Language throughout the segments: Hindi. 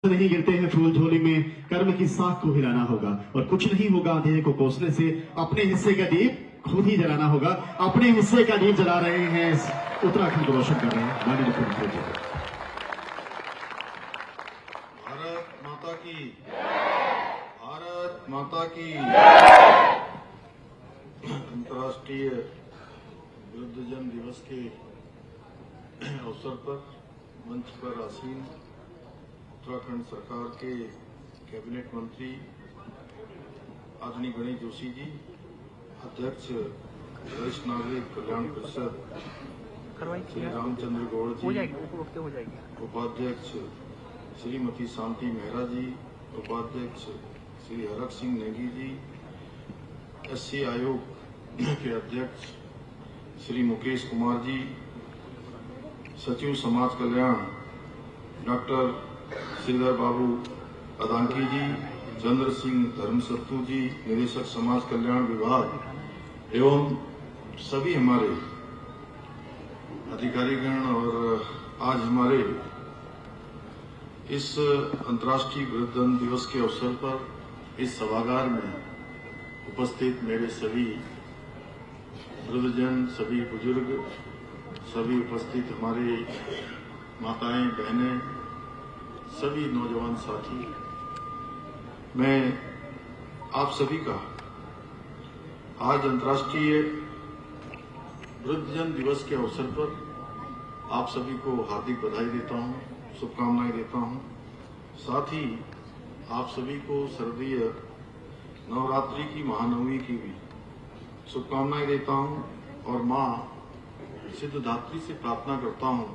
नहीं गिरते हैं फूल झोली में, कर्म की साख को हिलाना होगा और कुछ नहीं होगा अंधेरे को कोसने से। अपने हिस्से का दीप खुद ही जलाना होगा। अपने हिस्से का दीप जला रहे हैं, उत्तराखंड को रोशन कर रहे हैं माननीय मुख्यमंत्री जी। भारत माता की, भारत माता की। अंतर्राष्ट्रीय वृद्धजन दिवस के अवसर पर मंच पर आसीन उत्तराखंड सरकार के कैबिनेट मंत्री आदरणीय गणेश जोशी जी, अध्यक्ष वरिष्ठ नागरिक कल्याण परिषद श्री रामचंद्र गौड़ जी, उपाध्यक्ष श्रीमती शांति मेहरा जी, उपाध्यक्ष श्री हरक सिंह नेगी जी, एससी आयोग के अध्यक्ष श्री मुकेश कुमार जी, सचिव समाज कल्याण डॉक्टर श्रीधर बाबू अदांकी जी, चंद्र सिंह धर्मसत्तू जी, निदेशक समाज कल्याण विभाग एवं सभी हमारे अधिकारीगण और आज हमारे इस अंतर्राष्ट्रीय वृद्धजन दिवस के अवसर पर इस सभागार में उपस्थित मेरे सभी वृद्धजन, सभी बुजुर्ग, सभी उपस्थित हमारे माताएं, बहनें, सभी नौजवान साथी, मैं आप सभी का आज अंतर्राष्ट्रीय वृद्धजन दिवस के अवसर पर आप सभी को हार्दिक बधाई देता हूं, शुभकामनाएं देता हूं। साथ ही आप सभी को शारदीय नवरात्रि की महानवमी की भी शुभकामनाएं देता हूं और मां सिद्धधात्री से प्रार्थना करता हूं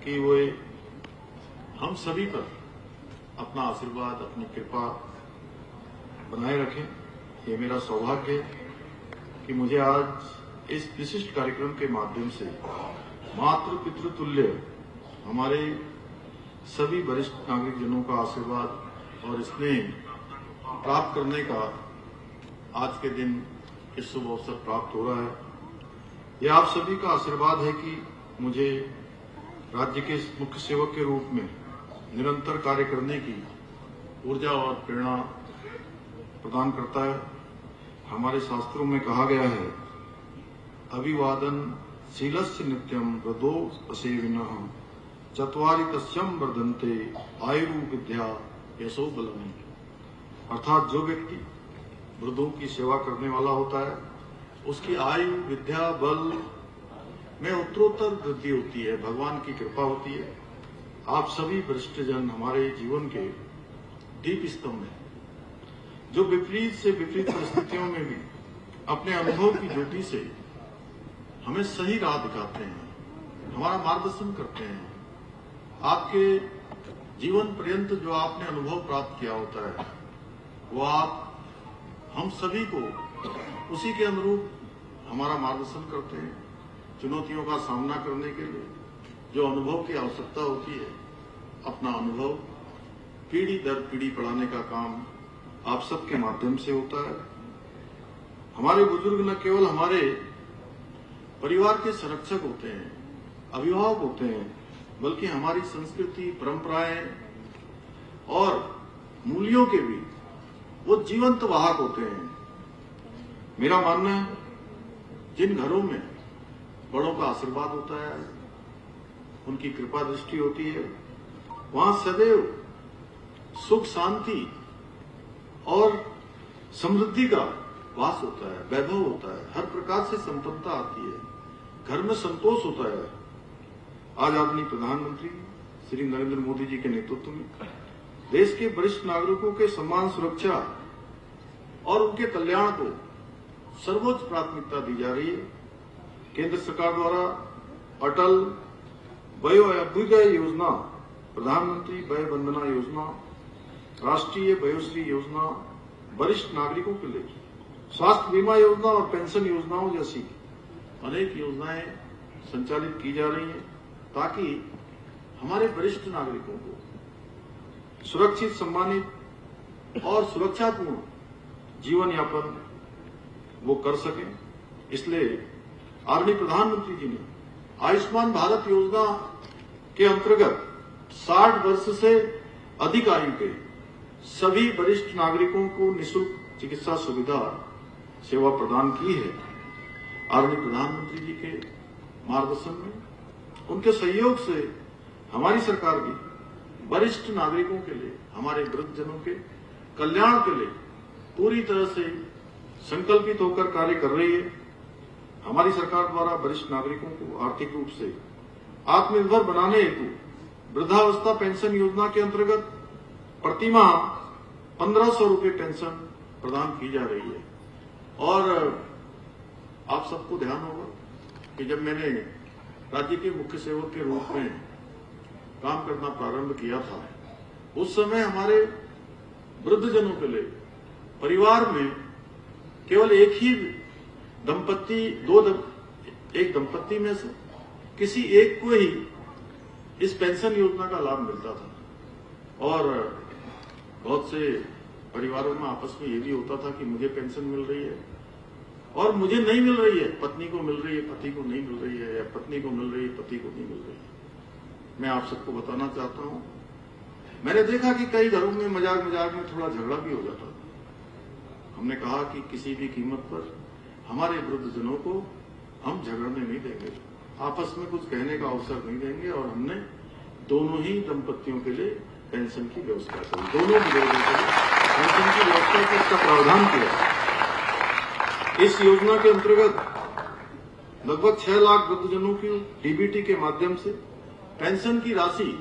कि वे हम सभी पर अपना आशीर्वाद, अपनी कृपा बनाए रखें। ये मेरा सौभाग्य है कि मुझे आज इस विशिष्ट कार्यक्रम के माध्यम से मातृ पितृतुल्य हमारे सभी वरिष्ठ नागरिकजनों का आशीर्वाद और स्नेह प्राप्त करने का आज के दिन इस शुभ अवसर प्राप्त हो रहा है। यह आप सभी का आशीर्वाद है कि मुझे राज्य के मुख्य सेवक के रूप में निरंतर कार्य करने की ऊर्जा और प्रेरणा प्रदान करता है। हमारे शास्त्रों में कहा गया है, अभिवादन शीलस्य नित्यम वृद्धो असेविनः चत्वारि तस्यं वर्धन्ते आयुर् विद्या यशो बलम्। अर्थात जो व्यक्ति वृद्धों की सेवा करने वाला होता है उसकी आयु, विद्या, बल में उत्तरोत्तर वृद्धि होती है, भगवान की कृपा होती है। आप सभी वरिष्ठजन हमारे जीवन के दीप स्तंभ हैं, जो विपरीत से विपरीत परिस्थितियों में भी अपने अनुभव की ज्योति से हमें सही राह दिखाते हैं, हमारा मार्गदर्शन करते हैं। आपके जीवन पर्यंत जो आपने अनुभव प्राप्त किया होता है वो आप हम सभी को उसी के अनुरूप हमारा मार्गदर्शन करते हैं। चुनौतियों का सामना करने के लिए जो अनुभव की आवश्यकता होती है, अपना अनुभव पीढ़ी दर पीढ़ी पढ़ाने का काम आप सबके माध्यम से होता है। हमारे बुजुर्ग न केवल हमारे परिवार के संरक्षक होते हैं, अभिभावक होते हैं, बल्कि हमारी संस्कृति, परंपराएं और मूल्यों के भी वो जीवंत वाहक होते हैं। मेरा मानना है, जिन घरों में बड़ों का आशीर्वाद होता है, उनकी कृपा दृष्टि होती है, वहां सदैव सुख, शांति और समृद्धि का वास होता है, वैभव होता है, हर प्रकार से संपन्नता आती है, घर में संतोष होता है। आज आदरणीय प्रधानमंत्री श्री नरेंद्र मोदी जी के नेतृत्व में देश के वरिष्ठ नागरिकों के सम्मान, सुरक्षा और उनके कल्याण को सर्वोच्च प्राथमिकता दी जा रही है। केंद्र सरकार द्वारा अटल वयो अभ्युदय योजना, प्रधानमंत्री वय वंदना योजना, राष्ट्रीय वयोश्री योजना, वरिष्ठ नागरिकों के लिए स्वास्थ्य बीमा योजना और पेंशन योजनाओं जैसी अनेक योजनाएं संचालित की जा रही हैं, ताकि हमारे वरिष्ठ नागरिकों को सुरक्षित, सम्मानित और सुरक्षापूर्ण जीवन यापन वो कर सकें। इसलिए आदरणीय प्रधानमंत्री जी ने आयुष्मान भारत योजना के अंतर्गत 60 वर्ष से अधिक आयु के सभी वरिष्ठ नागरिकों को निःशुल्क चिकित्सा सुविधा सेवा प्रदान की है। आदरणीय प्रधानमंत्री जी के मार्गदर्शन में, उनके सहयोग से हमारी सरकार भी वरिष्ठ नागरिकों के लिए, हमारे वृद्धजनों के कल्याण के लिए पूरी तरह से संकल्पित होकर कार्य कर रही है। हमारी सरकार द्वारा वरिष्ठ नागरिकों को आर्थिक रूप से आत्मनिर्भर बनाने हेतु वृद्धावस्था पेंशन योजना के अंतर्गत प्रतिमाह 1500 रुपये पेंशन प्रदान की जा रही है। और आप सबको ध्यान होगा कि जब मैंने राज्य के मुख्य सेवक के रूप में काम करना प्रारंभ किया था, उस समय हमारे वृद्धजनों के लिए परिवार में केवल एक ही दंपत्ति, एक दंपत्ति में से किसी एक को ही इस पेंशन योजना का लाभ मिलता था। और बहुत से परिवारों में आपस में ये भी होता था कि मुझे पेंशन मिल रही है और मुझे नहीं मिल रही है, पत्नी को मिल रही है, पति को नहीं मिल रही है, या पत्नी को मिल रही है, पति को नहीं मिल रही है। मैं आप सबको बताना चाहता हूं, मैंने देखा कि कई घरों में मजाक में थोड़ा झगड़ा भी हो जाता था। हमने कहा कि किसी भी कीमत पर हमारे वृद्धजनों को हम झगड़ने नहीं देंगे, आपस में कुछ कहने का अवसर नहीं देंगे, और हमने दोनों ही दंपत्तियों के लिए पेंशन की व्यवस्था करी, दोनों बुजुर्गों के लिए पेंशन की व्यवस्था को इसका प्रावधान किया। इस योजना के अंतर्गत लगभग 6 लाख वृद्धजनों की डीबीटी के माध्यम से पेंशन की राशि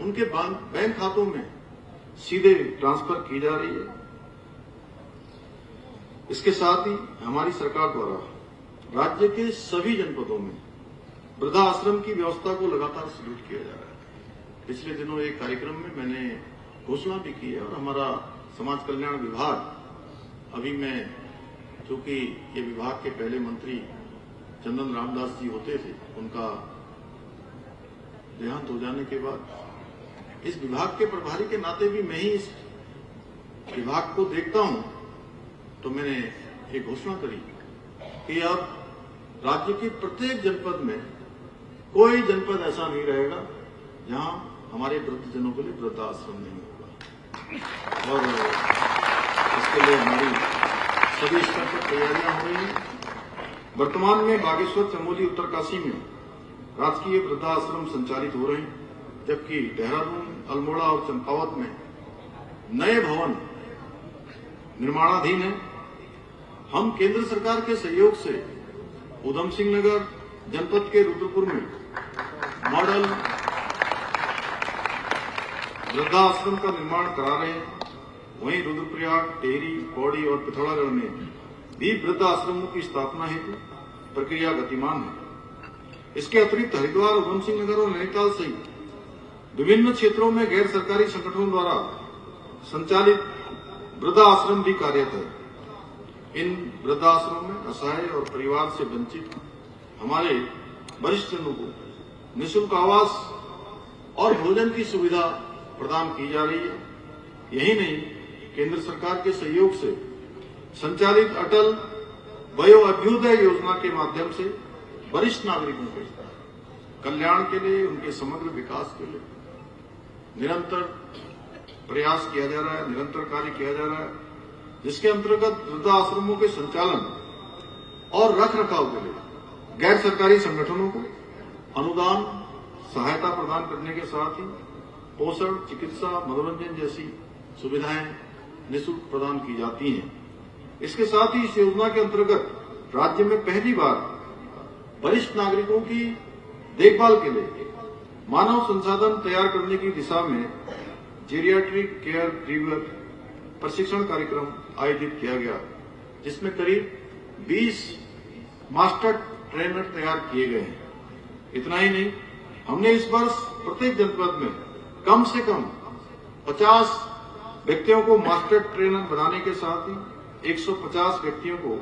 उनके बैंक खातों में सीधे ट्रांसफर की जा रही है। इसके साथ ही हमारी सरकार द्वारा राज्य के सभी जनपदों में वृद्धाश्रम की व्यवस्था को लगातार सुदृढ़ किया जा रहा है। पिछले दिनों एक कार्यक्रम में मैंने घोषणा भी की है, और हमारा समाज कल्याण विभाग, अभी मैं, चूंकि ये विभाग के पहले मंत्री चंदन रामदास जी होते थे, उनका देहांत हो जाने के बाद इस विभाग के प्रभारी के नाते भी मैं ही इस विभाग को देखता हूं, तो मैंने एक घोषणा करी कि अब राज्य के प्रत्येक जनपद में कोई जनपद ऐसा नहीं रहेगा जहां हमारे वृद्धजनों के लिए वृद्धाश्रम नहीं होगा। और इसके लिए हमारी सभी स्तर पर तैयारियां हो रही हैं। वर्तमान में बागेश्वर, चमोली, उत्तरकाशी में राजकीय वृद्धाश्रम संचालित हो रहे हैं, जबकि देहरादून, अल्मोड़ा और चंपावत में नए भवन निर्माणाधीन है। हम केंद्र सरकार के सहयोग से उधम सिंह नगर जनपद के रुद्रपुर में मॉडल वृद्धाश्रम का निर्माण करा रहे हैं। वहीं रुद्रप्रयाग, टेहरी, पौड़ी और पिथौरागढ़ में भी वृद्धाश्रमों की स्थापना हेतु प्रक्रिया गतिमान है। इसके अतिरिक्त हरिद्वार, उधम सिंह नगर और नैनीताल सहित विभिन्न क्षेत्रों में गैर सरकारी संगठनों द्वारा संचालित वृद्धाश्रम भी कार्यरत है। इन वृद्धाश्रम में असहाय और परिवार से वंचित हमारे वरिष्ठ जनों को निःशुल्क आवास और भोजन की सुविधा प्रदान की जा रही है। यही नहीं, केंद्र सरकार के सहयोग से संचालित अटल वयो अभ्युदय योजना के माध्यम से वरिष्ठ नागरिकों के कल्याण के लिए, उनके समग्र विकास के लिए निरंतर प्रयास किया जा रहा है, निरंतर कार्य किया जा रहा है, जिसके अंतर्गत वृद्धाश्रमों के संचालन और रख रखाव के लिए गैर सरकारी संगठनों को अनुदान, सहायता प्रदान करने के साथ ही पोषण, चिकित्सा, मनोरंजन जैसी सुविधाएं निःशुल्क प्रदान की जाती हैं। इसके साथ ही इस योजना के अंतर्गत राज्य में पहली बार वरिष्ठ नागरिकों की देखभाल के लिए मानव संसाधन तैयार करने की दिशा में जीरियाट्रिक केयर गिवर प्रशिक्षण कार्यक्रम आयोजित किया गया, जिसमें करीब 20 मास्टर ट्रेनर तैयार किए गए हैं। इतना ही नहीं, हमने इस वर्ष प्रत्येक जनपद में कम से कम 50 व्यक्तियों को मास्टर ट्रेनर बनाने के साथ ही 150 व्यक्तियों को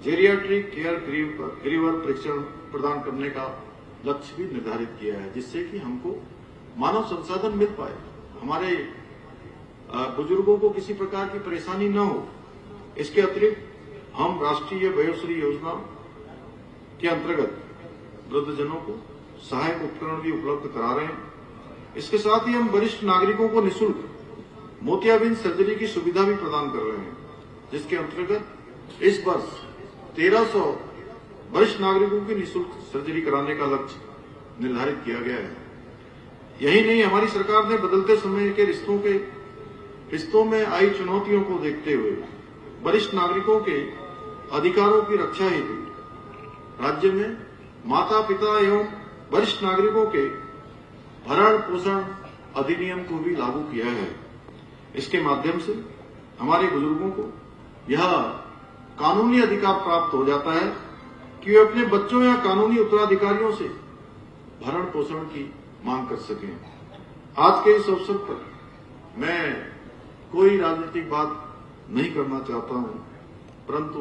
जेरियाट्रिक केयर गिवर प्रशिक्षण प्रदान करने का लक्ष्य भी निर्धारित किया है, जिससे कि हमको मानव संसाधन मिल पाए, हमारे बुजुर्गों को किसी प्रकार की परेशानी न हो। इसके अतिरिक्त हम राष्ट्रीय वयोश्री योजना के अंतर्गत वृद्धजनों को सहायक उपकरण भी उपलब्ध करा रहे हैं। इसके साथ ही हम वरिष्ठ नागरिकों को निःशुल्क मोतियाबिंद सर्जरी की सुविधा भी प्रदान कर रहे हैं, जिसके अंतर्गत इस वर्ष 1300 वरिष्ठ नागरिकों की निःशुल्क सर्जरी कराने का लक्ष्य निर्धारित किया गया है। यही नहीं, हमारी सरकार ने बदलते समय के रिश्तों में आई चुनौतियों को देखते हुए वरिष्ठ नागरिकों के अधिकारों की रक्षा हेतु राज्य में माता पिता एवं वरिष्ठ नागरिकों के भरण पोषण अधिनियम को भी लागू किया है। इसके माध्यम से हमारे बुजुर्गों को यह कानूनी अधिकार प्राप्त हो जाता है कि वे अपने बच्चों या कानूनी उत्तराधिकारियों से भरण पोषण की मांग कर सकें। आज के इस अवसर पर मैं कोई राजनीतिक बात नहीं करना चाहता हूं, परंतु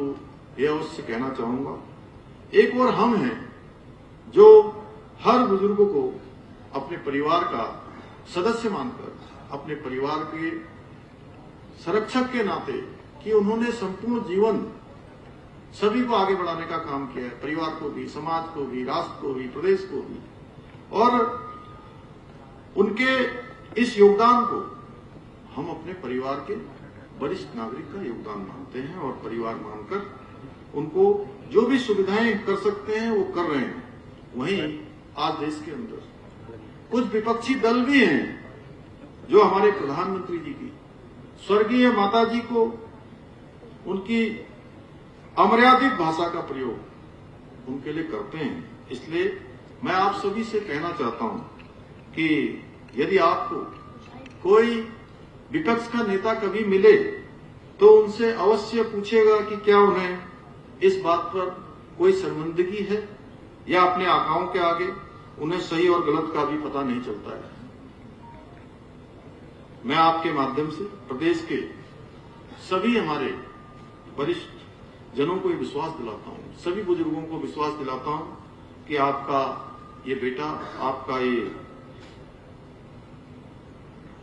यह अवश्य कहना चाहूंगा, एक और हम हैं जो हर बुजुर्ग को अपने परिवार का सदस्य मानकर, अपने परिवार के संरक्षक के नाते कि उन्होंने संपूर्ण जीवन सभी को आगे बढ़ाने का काम किया है, परिवार को भी, समाज को भी, राष्ट्र को भी, प्रदेश को भी, और उनके इस योगदान को हम अपने परिवार के वरिष्ठ नागरिक का योगदान मानते हैं और परिवार मानकर उनको जो भी सुविधाएं कर सकते हैं वो कर रहे हैं। वहीं आज देश के अंदर कुछ विपक्षी दल भी हैं जो हमारे प्रधानमंत्री जी की स्वर्गीय माता जी को उनकी अमर्यादित भाषा का प्रयोग उनके लिए करते हैं। इसलिए मैं आप सभी से कहना चाहता हूं कि यदि आपको कोई विपक्ष का नेता कभी मिले तो उनसे अवश्य पूछेगा कि क्या उन्हें इस बात पर कोई शर्मिंदगी है या अपने आकाओं के आगे उन्हें सही और गलत का भी पता नहीं चलता है। मैं आपके माध्यम से प्रदेश के सभी हमारे वरिष्ठ जनों को विश्वास दिलाता हूं, सभी बुजुर्गों को विश्वास दिलाता हूं कि आपका ये बेटा, आपका ये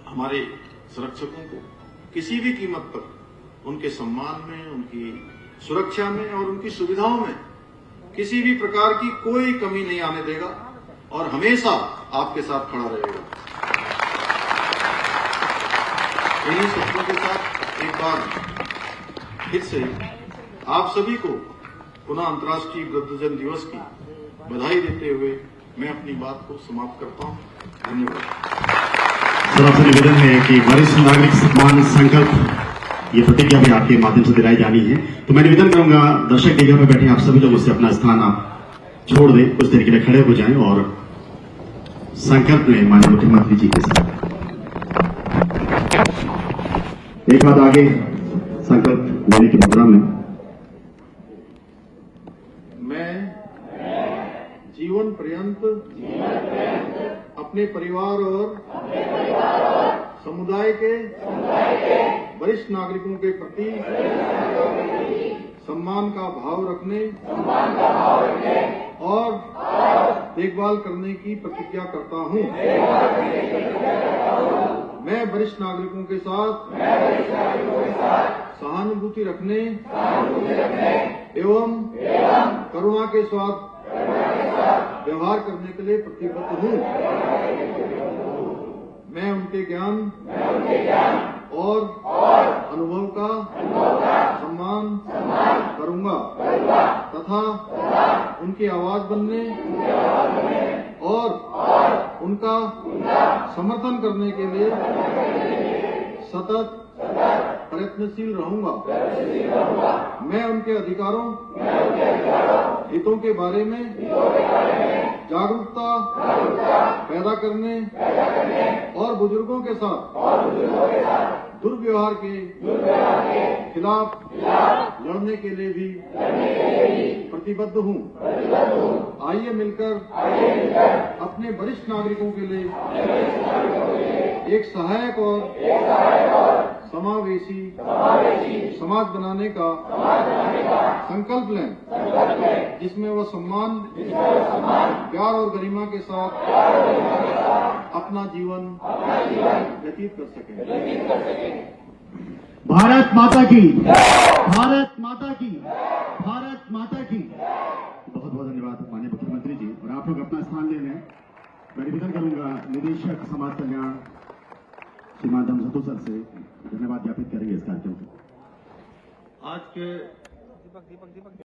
हमारे संरक्षकों को किसी भी कीमत पर उनके सम्मान में, उनकी सुरक्षा में और उनकी सुविधाओं में किसी भी प्रकार की कोई कमी नहीं आने देगा और हमेशा आपके साथ खड़ा रहेगा। इन्हीं शब्दों के साथ एक बार फिर से आप सभी को पुनः अंतर्राष्ट्रीय वृद्धजन दिवस की बधाई देते हुए मैं अपनी बात को समाप्त करता हूं। धन्यवाद। सर, आपसे निवेदन है कि वरिष्ठ नागरिक सम्मान संकल्प ये प्रतिज्ञा भी आपके माध्यम से दिलाई जानी है, तो मैं निवेदन करूंगा दर्शक दीर्घा में बैठे आप सभी लोग उससे अपना स्थान आप छोड़ दें, कुछ देर के लिए खड़े हो जाएं और संकल्प लें माननीय मुख्यमंत्री जी के साथ। एक बात आगे संकल्प लेने की मुद्रा में मैं जीवन पर्यंत अपने परिवार और समुदाय के वरिष्ठ नागरिकों के प्रति सम्मान का भाव रखने और देखभाल करने की प्रतिज्ञा करता हूं। मैं वरिष्ठ नागरिकों के साथ सहानुभूति रखने एवं करुणा के साथ व्यवहार करने के लिए प्रतिबद्ध हूं। मैं उनके ज्ञान और अनुभव का सम्मान करूंगा तथा उनकी आवाज बनने और उनका समर्थन करने के लिए सतत प्रयत्नशील रहूंगा। मैं उनके अधिकारों हितों के बारे में जागरूकता पैदा करने और बुजुर्गों के साथ दुर्व्यवहार के खिलाफ लड़ने के लिए भी प्रतिबद्ध हूं। आइए मिलकर अपने वरिष्ठ नागरिकों के लिए एक सहायक और समावेशी समाज बनाने का संकल्प लें, जिसमें वह सम्मान, प्यार और गरिमा के साथ अपना जीवन व्यतीत कर सकें। भारत माता की, भारत माता की, भारत माता की। बहुत बहुत धन्यवाद माननीय मुख्यमंत्री जी। और आप लोग अपना स्थान ले लें। मैं निवेदन करूंगा निदेशक समाज कल्याण श्रीमान धमसतु सर से धन्यवाद ज्ञापित करेंगे इस कार्यक्रम को। आज के